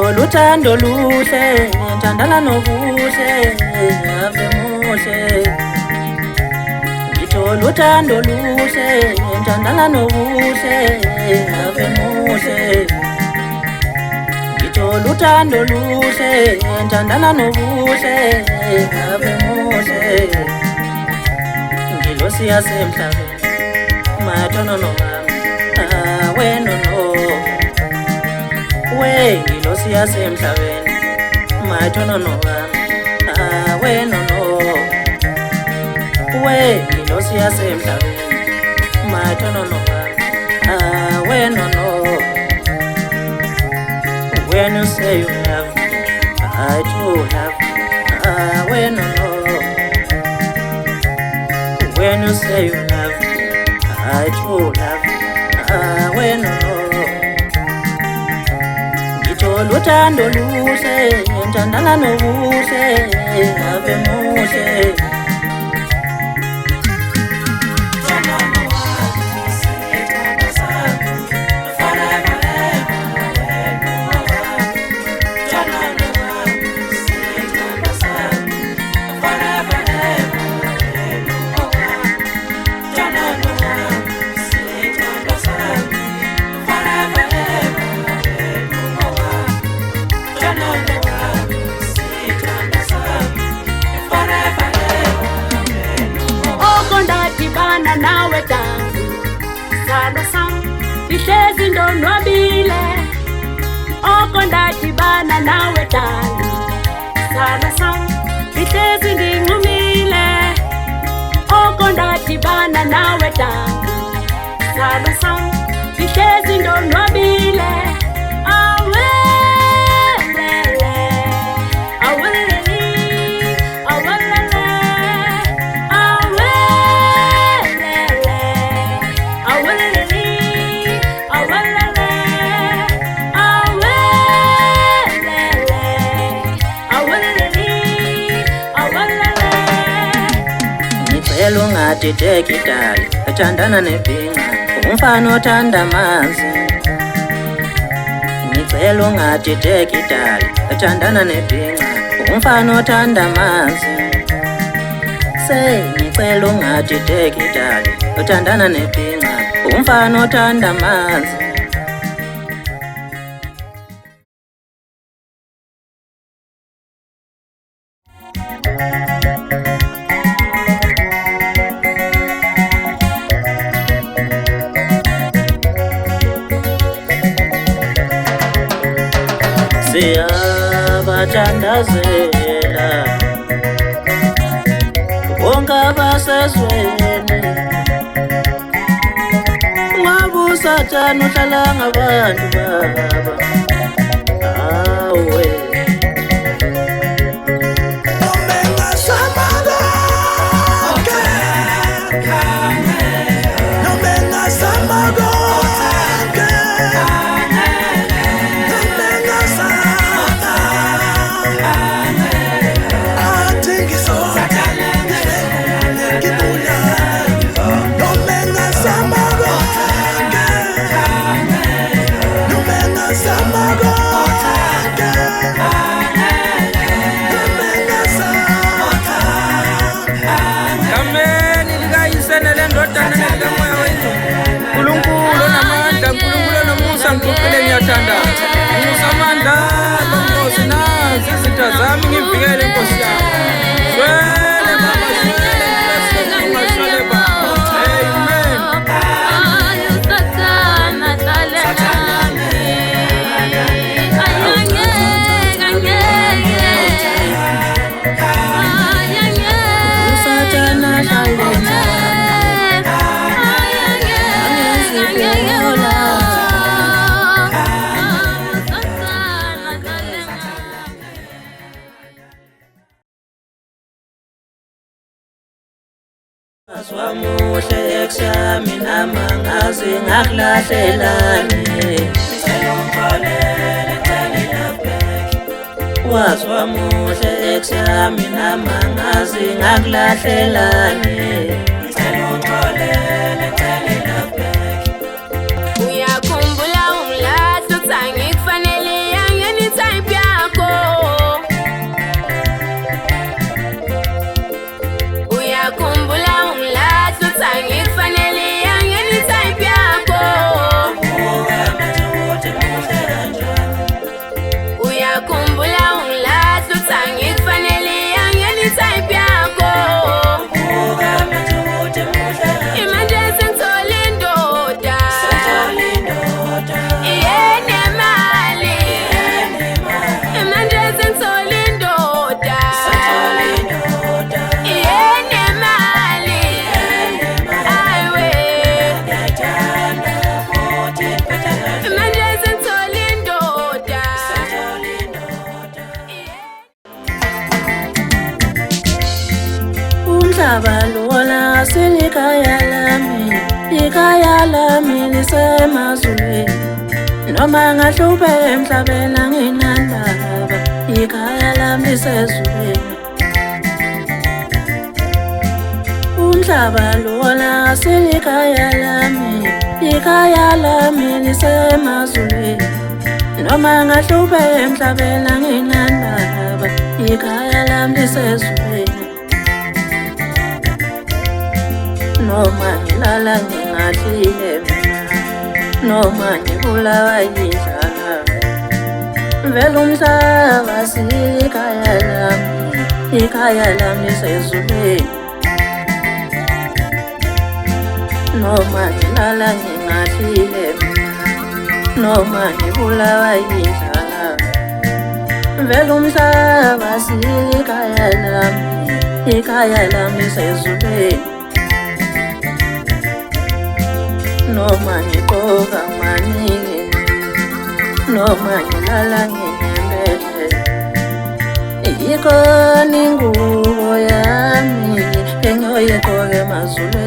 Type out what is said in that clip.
ngithola uthando luhle ngithandana nobuhle ave muhle ngithola uthando luhle ngithandana nobuhle ave muhle ngithola uthando luhle ngithandana nobuhle ave muhle ngilosiya semhlabeni mathonono wena no we ngilosiya semhlabeni mathonono wena no we ngilosiya semhlabeni mathonono wena no when you say you love me I do love wena no when you say you love me I do love wena no ngithola uthando luhle ngithandana nobuhle ave muhle nawe tangu sana sana ihlezi ndonwabile oko ndadibana nawe tangu sana sana ihlezi ndinxumile oko ndadibana nawe tangu sana sana ihlezi ndonwabile Ungadideki dali ethandana nebhinqa umfana othanda amanzi ngicela ungadideki dali ethandana nebhinqa umfana othanda amanzi ngicela ungadideki dali ethandana nebhinqa umfana othanda amanzi siyabathandazela bonke abasezweni ungabe usathane uhlala ngabantu baba awe ngiyathanda ngisamandla nkosi nazi izitha zami ngivikele nkosi yami swele mama swele swele baba amen Wamuhle ekshamina mangazi ngakulahlelane wamuhle ekshamina mangazi ngakulahlelane uyakhumbula umlahlo tsangi kufanele yangeni type ikhaya lami lisemazulwini. Noma ngahluphe emhlabeni anginandaba, ikhaya lami lisezulwini. Umhlaba lona asilikhaya lami, ikhaya lami lisemazulwini. Noma ngahluphe emhlabeni anginandaba, ikhaya lami lisezulwini. Noma ngilala ngingadlile mina, noma ngibulawa yindlala, vele umhlaba sikhaya lami, ikhaya lami lisezulwini. Noma ngilala ngingadlile mina, noma ngibulawa yindlala, vele umhlaba sikhaya lami, ikhaya lami lisezulwini. Noma ngigqoka maningi, noma ngilala nginyembele, ikhona ingubo yami engiyoyigqoka emazulwini.